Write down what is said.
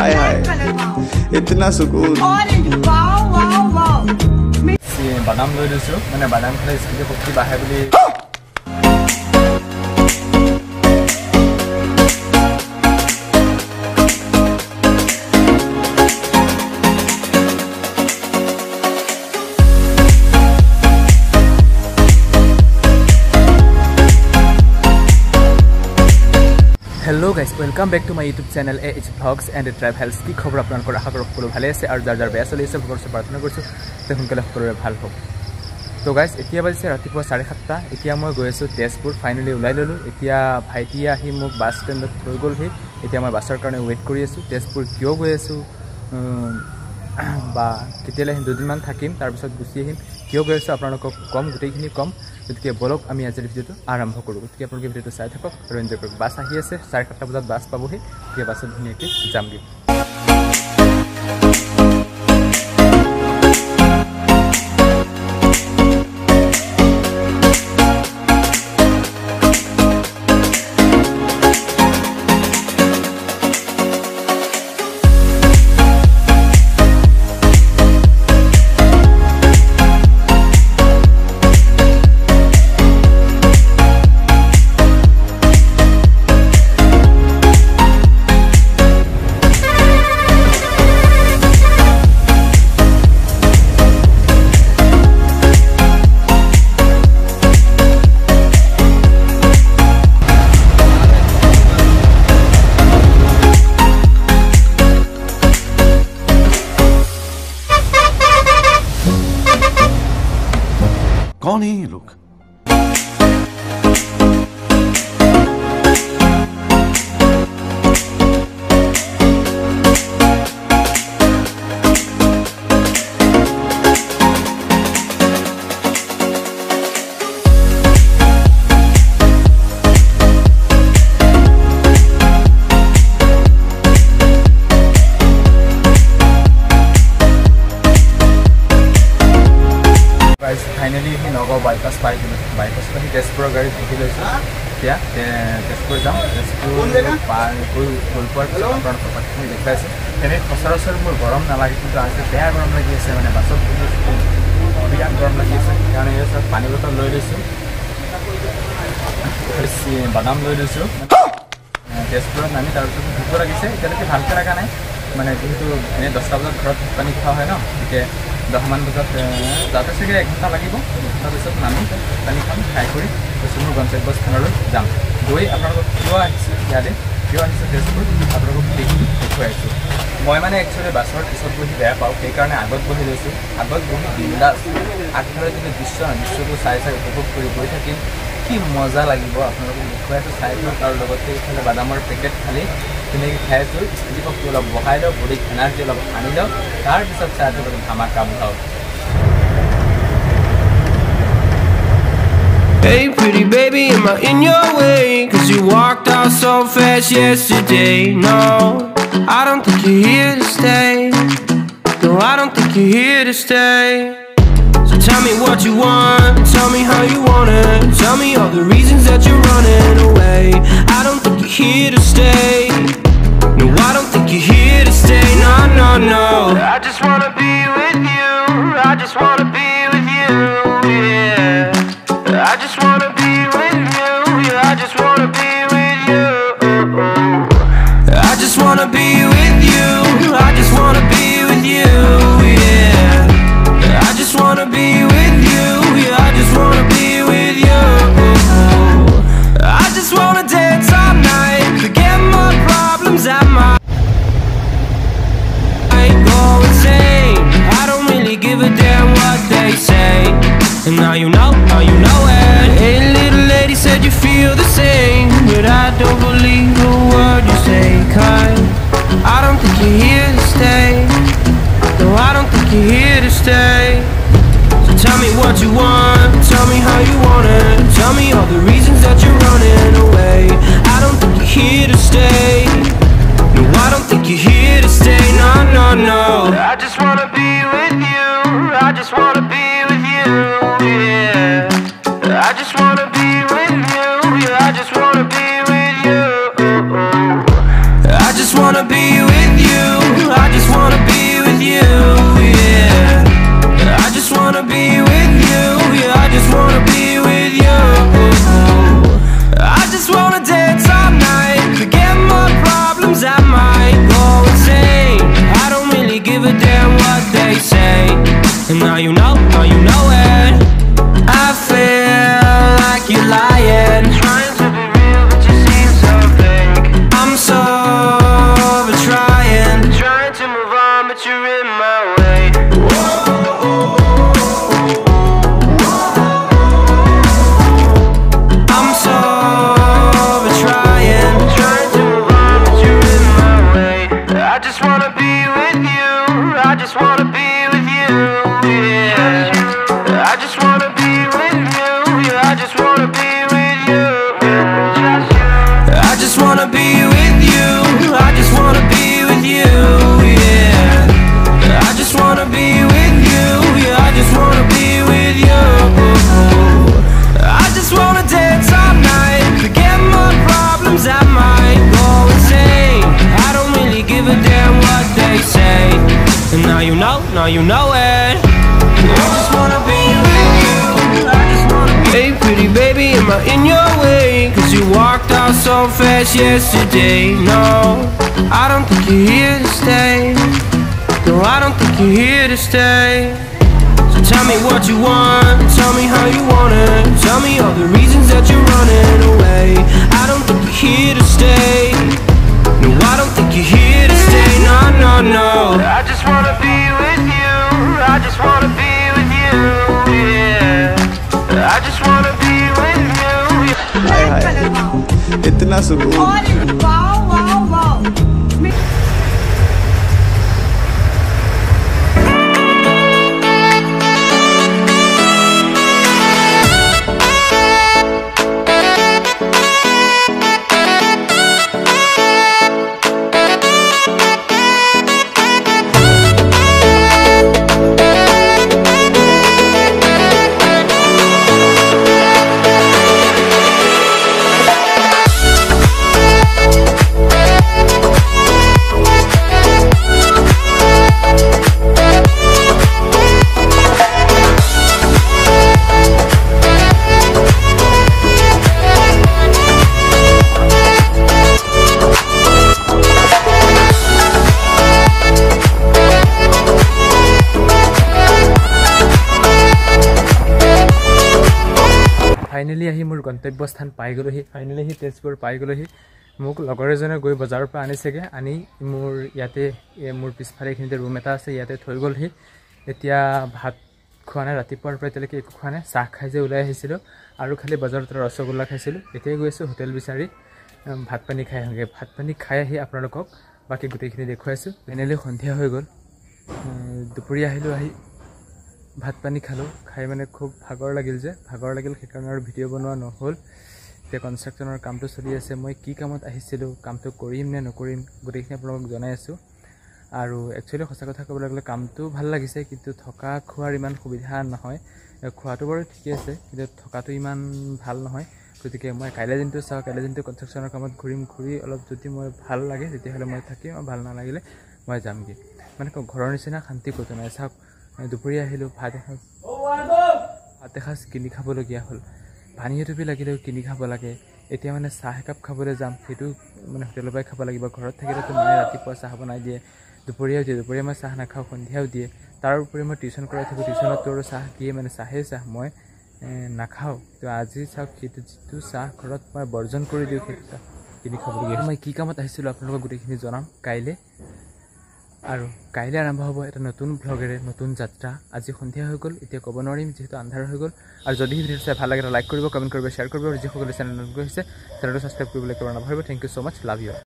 हाय हाय इतना सुकून बादाम লৈ দিছো মানে বাদাম খালে স্কিনৰ শক্তি বাঢ়ে বুলি Hello guys, welcome back to my YouTube channel AH Vlogs and Travels. কি খবৰ আপোনালোকৰ আশা কৰোঁ সকলো ভালে আছে আৰু যাৰ বেয়া চলি আছে ভগৱানৰ প্ৰাৰ্থনা কৰিছোঁ যে সোনকালে সকলোৰে ভাল হওক। তো গাইজ এতিয়া বাজিছে ৰাতিপুৱা 7:30 এতিয়া মই গৈ আছোঁ তেজপুৰ ফাইনেলি ওলাই ল'লোঁ এতিয়া ভাইটি আহি মোক বাছ ষ্টেণ্ডত থৈ গ'লহি এতিয়া মই বাছৰ কাৰণে ৱেইট কৰি আছোঁ তেজপুৰ কিয় গৈ আছোঁ বা কেতিয়ালৈ দুদিনমান থাকিম তাৰপিছত গুচি আহিম কিয় গৈ আছোঁ আপোনালোকক কম গোটেইখিনি কম গতিকে বলক আমি আজিৰ ভিডিঅ'টো আৰম্ভ কৰোঁ গতিকে আপোনালোকে ভিডিঅ'টো চাই থাকক আৰু এনজয় কৰক বাছ আহি আছে 7:30 বজাত বাছ পাবহি গতিকে বাছত ধুনীয়াকৈ যামগৈ कौन है ये लोग फाइनली नगाँव बाईपास पाई गलो बाईपास ही तेजपुर गाड़ी उठी लै क्या तेजपुर जाऊँ तेजपुर पार गल पार पार्टी देखा तेने सचराचर मोर गरम नालागे कि आज बेहद गरम लगी है मैं बास बिराट गरम लगी है पानी बटल लै लो बादाम लै लो तेजपुर नामी तरह भूक लगे इतना भालके लगा ना मैं जीतु एने 10टा बजात घर पानी खा है न गए 10 मान बजात जाते चागे 1 घंटा लगे 1 घंटा पास नामी पानी खाम खाई मोर गंतव्य स्थान जाम गई अपना क्या क्यों तेजपुर अपना देखी मैं मैं एक्चुअली बासर पिछत बहि बेया पाऊँ সেইকাৰণে আগত বহি লৈছোঁ আগত বহি বিন্দাছ আগফালে যদি দৃশ্যটো চাই উপভোগ কৰি গৈ থাকিম কি মজা লাগিব আপোনালোকক দেখুৱাইছো চাই দিয়ক আৰু লগতে এইফালে বাদামৰ পেকেট খালি ধুনীয়াকৈ খাই আছোঁ স্মৃতিশক্তি অলপ বঢ়াই লওক বডিত এনাৰ্জি অলপ আনি লওক তাৰপিছত চাই দিয়ক ধামাকা বঢ়াওক Hey pretty baby, am I in your way? Cause you walked out so fast yesterday. No, I don't think you're here to stay. No, I don't think you're here to stay. So tell me what you want, tell me how you want it. Tell me all the reasons that you're running away. I don't think you're here to stay. No, I don't think you're here to stay. No, no, no. I just wanna be with you. I just wanna be with you, yeah. I just wanna be with you, yeah, I just wanna be with you. I just wanna be with you, I just wanna be with you, yeah. I just wanna be with you, yeah, I just wanna be with you. I just wanna dance all night, forget my problems, I might go insane. I don't really give a damn what they say. And now you know it. Hey little lady said you feel the same, but I don't believe a word you say. Cause I don't think you're here to stay. No, I don't think you're here to stay. So tell me what you want, tell me how you want it. Tell me all the reasons that you're running away. I don't think you're here to stay. No, I don't think you're here to stay. No, no, no. I just wanna be with you. I just wanna be with you, yeah. I just wanna be with you, yeah. I just wanna be with you. I just wanna be with you. now you know it. I feel like you're lying, trying to be real but you seem so fake. I'm sober trying to move on but you're in my way. I'm sober trying to move on but you're in my way. I just wanna be with you, I just wanna be with you, yeah. I just wanna be with you, yeah. I just wanna be with you, yeah. I just wanna be with you, I just wanna be with you, yeah. I just wanna be with you, yeah. I just wanna be with you. I just wanna dance all night, forget my problems, I might go insane. I don't really give a damn what they say. And now you know it. I just wanna be with you, I just wanna be. Hey pretty baby, am I in your way? Cause you walked out so fast yesterday. No, I don't think you're here to stay. No, I don't think you're here to stay. So tell me what you want, tell me how you want it. Tell me all the reasons that you're running away. I don't think you're here to stay. No, I don't think you're here to stay. No, no, no. I just wanna be with you, I just wanna be with you, yeah. I just wanna be with you, yeah. हाय हाय इतना सुकून finally আহি মোৰ গন্তব্যস্থান পাই গ'লোহি। Finally আহি তেজপুৰ পাই গ'লোহি। মোক লগৰ এজনে গৈ বজাৰৰ পৰা আনিছেগৈ, আনি মোৰ ইয়াতে মোৰ পিছফালে এইখিনিতে ৰুম এটা আছে, ইয়াতে থৈ গ'লহি। এতিয়া ভাত খোৱা নাই, ৰাতিপুৱাৰ পৰা এতিয়ালৈকে একো খোৱা নাই। চাহ খাই যে ওলাই আহিছিলোঁ আৰু খালি বজাৰত ৰসগোল্লা খাইছিলোঁ। এতিয়াই গৈ আছোঁ হোটেল বিচাৰি ভাত পানী খাই আহোঁগৈ। ভাত পানী খাই আহি আপোনালোকক বাকী গোটেইখিনি দেখুৱাইছোঁ। ফাইনেলি সন্ধিয়া হৈ গ'ল, দুপৰীয়া আহিলোঁ, আহি ভাত পানী খালোঁ। খাই মানে খুব ভাগৰ লাগিল সেইকাৰণে আৰু ভিডিঅ' বনোৱা নহ'ল। এতিয়া কনষ্ট্ৰাকশ্যনৰ কামটো চলি আছে। মই কি কামত আহিছিলোঁ, কামটো কৰিম নে নকৰিম, গোটেইখিনি আপোনালোকক জনাই আছোঁ। আৰু একচুৱেলি সঁচা কথা ক'বলৈ গ'লে কামটো ভাল লাগিছে, কিন্তু থকা খোৱাৰ ইমান সুবিধা নহয়। খোৱাটো বাৰু ঠিকেই আছে, কিন্তু থকাটো ইমান ভাল নহয়। গতিকে মই কাইলৈ দিনটো চাওঁ, কাইলৈ দিনটো কনষ্ট্ৰাকশ্যনৰ কামত ঘূৰি অলপ যদি মই ভাল লাগে তেতিয়াহ'লে মই থাকিম, আৰু ভাল নালাগিলে মই যামগৈ। মানে ঘৰৰ নিচিনা শান্তি ক'তো নাই। চাওক, দুপৰীয়া আহিলোঁ, ভাত এসাঁজ কিনি খাবলগীয়া হ'ল। পানী এটুপি লাগিলেও কিনি খাব লাগে। এতিয়া মানে চাহ একাপ খাবলৈ যাম, সেইটো মানে হোটেলৰ পৰাই খাব লাগিব। ঘৰত থাকিলেতো মায়ে ৰাতিপুৱা চাহ বনাই দিয়ে, দুপৰীয়াও দিয়ে। দুপৰীয়া মই চাহ নাখাওঁ, সন্ধিয়াও দিয়ে। তাৰ উপৰি মই টিউশ্যন কৰাই থাকোঁ, টিউশ্যনতো আৰু চাহ দিয়ে, মানে চাহেই চাহ মই নাখাওঁ। তো আজি চাওক, সেইটো যিটো চাহ ঘৰত মই বৰ্জন কৰি দিওঁ, সেইটো চাহ কিনি খাবলগীয়া। মই কি কামত আহিছিলোঁ আপোনালোকক গোটেইখিনি জনাম কাইলৈ। আৰু কাইলৈ আৰম্ভ হ'ব এটা নতুন ভ্লগেৰে, নতুন যাত্ৰা। আজি সন্ধিয়া হৈ গ'ল, এতিয়া ক'ব নোৱাৰিম যিহেতু আন্ধাৰ হৈ গ'ল। আৰু যদি ভিডিঅ'টো চাই ভাল লাগে লাইক কৰিব, কমেণ্ট কৰিব, শ্বেয়াৰ কৰিব। আৰু যিসকলে চেনেল নতুনকৈ হৈছে চেনেলটো ছাবস্ক্ৰাইব কৰিবলৈ একেবাৰে নাপাহৰিব। Thank you so' much, love U.